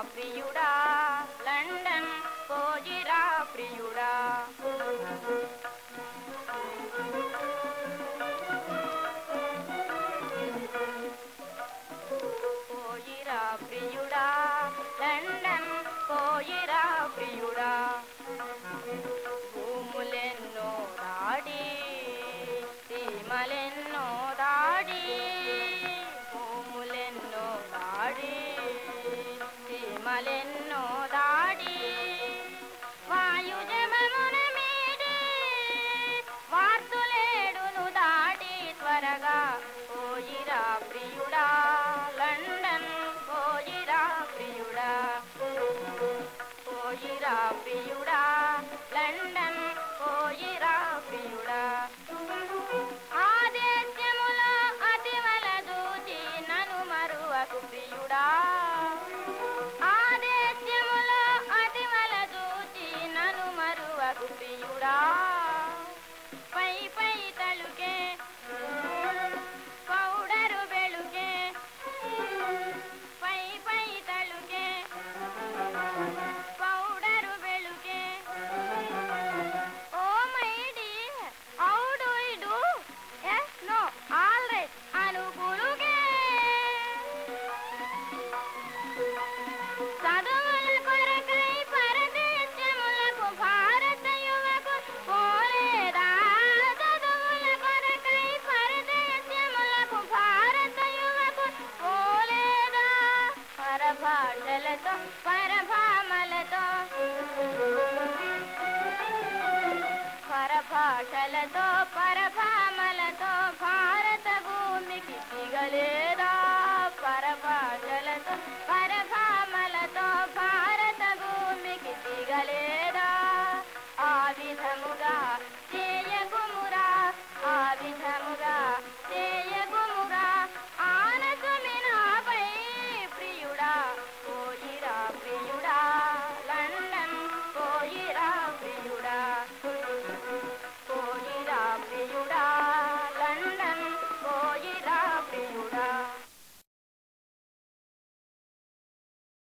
ప్రియుడా లండన్ పోయిరా ప్రియుడా పోయిరా ప్రియుడా లండన్ పోయిరా ప్రియుడా భూములెన్నో దాడి సీమలెన్నో దాడి భూములెన్నో దాడి మలెన్నో దాడి వాయుజమమున మీడి వార్తులేడును దాటి త్వరగా పోయిరా ప్రియుడా లండన్ పోయిరా ప్రియుడా పోయిరా ప్రియుడా లండన్ పోయిరా ప్రియుడా ఆ దేశములో అతివల దూచి నను మరువకు ప్రియుడా ప్రియుడా పై పై తలుకే పౌడరు వెలుకే పై పై తలుకే పౌడరు వెలుకే oh my dear how do you do yes no all right అనుగులుగే చదువుల కొరకై పరదేశములకు భారత యువకు పోలేదా చదువుల కొరకై పరదేశములకు భారత యువకు పోలేదా పరభాషలతో